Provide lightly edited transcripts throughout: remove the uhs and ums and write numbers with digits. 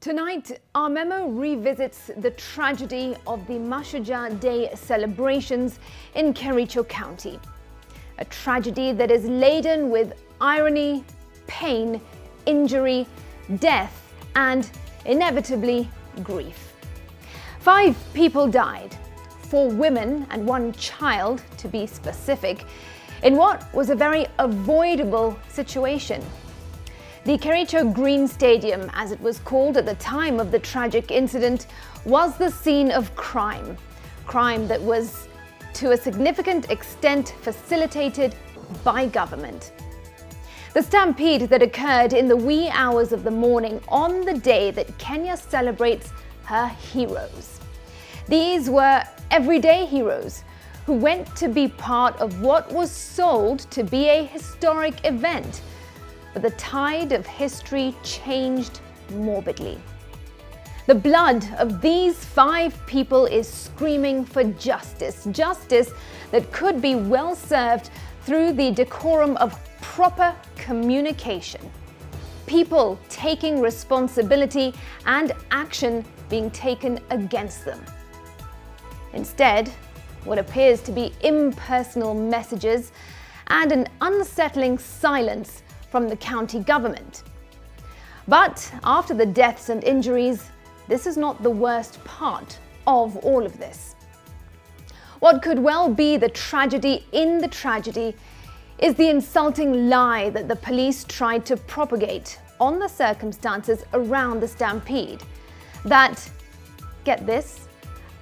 Tonight, our memo revisits the tragedy of the Mashujaa Day celebrations in Kericho County. A tragedy that is laden with irony, pain, injury, death, and inevitably grief. 5 people died, 4 women and 1 child, to be specific, in what was a very avoidable situation. The Kericho Green Stadium, as it was called at the time of the tragic incident, was the scene of crime. Crime that was, to a significant extent, facilitated by government. The stampede that occurred in the wee hours of the morning on the day that Kenya celebrates her heroes. These were everyday heroes who went to be part of what was sold to be a historic event. But the tide of history changed morbidly. The blood of these 5 people is screaming for justice, justice that could be well served through the decorum of proper communication. People taking responsibility and action being taken against them. Instead, what appears to be impersonal messages and an unsettling silence from the county government. But after the deaths and injuries, this is not the worst part of all of this. What could well be the tragedy in the tragedy is the insulting lie that the police tried to propagate on the circumstances around the stampede. That, get this,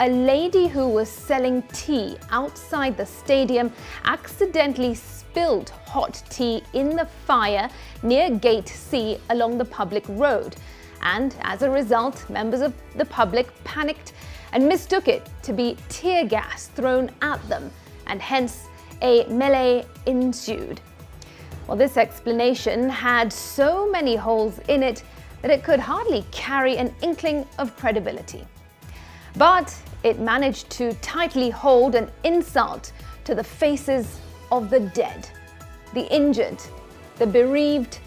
a lady who was selling tea outside the stadium accidentally spilled hot tea in the fire near Gate C along the public road, and as a result, members of the public panicked and mistook it to be tear gas thrown at them, and hence a melee ensued. Well, this explanation had so many holes in it that it could hardly carry an inkling of credibility. But it managed to tightly hold an insult to the faces of the dead, the injured, the bereaved,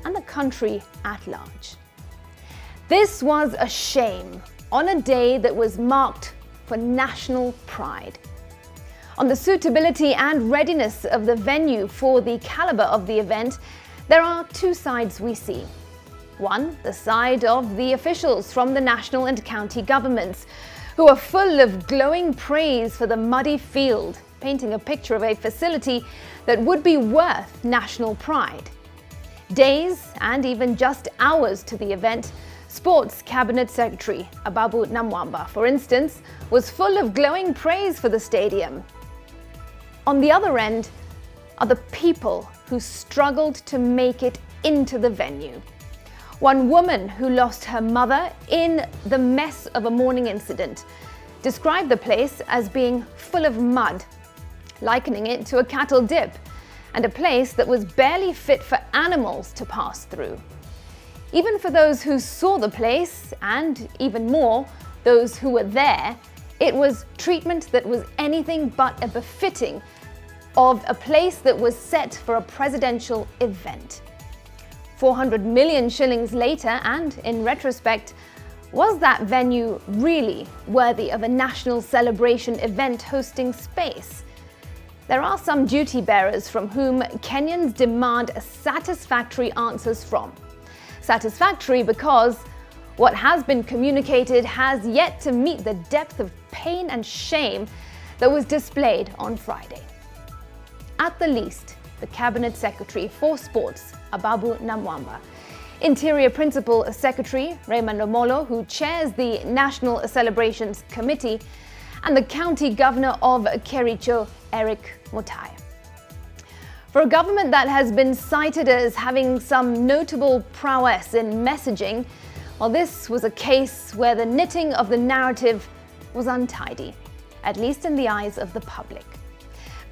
and the country at large. This was a shame on a day that was marked for national pride. On the suitability and readiness of the venue for the caliber of the event, there are 2 sides we see. One, the side of the officials from the national and county governments, who are full of glowing praise for the muddy field, painting a picture of a facility that would be worth national pride. Days and even just hours to the event, Sports Cabinet Secretary Ababu Namwamba, for instance, was full of glowing praise for the stadium. On the other end are the people who struggled to make it into the venue. One woman who lost her mother in the mess of a morning incident described the place as being full of mud, likening it to a cattle dip, and a place that was barely fit for animals to pass through. Even for those who saw the place, and even more, those who were there, it was treatment that was anything but a befitting of a place that was set for a presidential event. 400 million shillings later, and in retrospect, was that venue really worthy of a national celebration event hosting space? There are some duty bearers from whom Kenyans demand satisfactory answers from. Satisfactory because what has been communicated has yet to meet the depth of pain and shame that was displayed on Friday. At the least, the Cabinet Secretary for Sports, Ababu Namwamba, Interior Principal Secretary Raymond Omolo, who chairs the National Celebrations Committee, and the County Governor of Kericho, Eric Mutai. For a government that has been cited as having some notable prowess in messaging, well, this was a case where the knitting of the narrative was untidy, at least in the eyes of the public.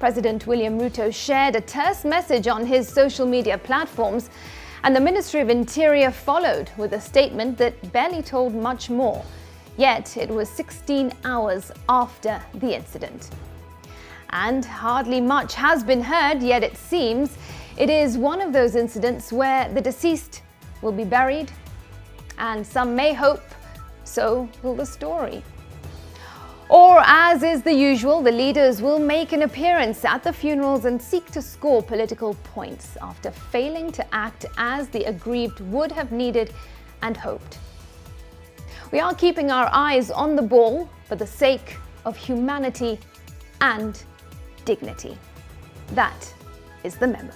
President William Ruto shared a terse message on his social media platforms, and the Ministry of Interior followed with a statement that barely told much more. Yet it was 16 hours after the incident. And hardly much has been heard, yet it seems it is one of those incidents where the deceased will be buried and some may hope, so will the story. Or, as is the usual, the leaders will make an appearance at the funerals and seek to score political points after failing to act as the aggrieved would have needed and hoped. We are keeping our eyes on the ball for the sake of humanity and dignity. That is the memo.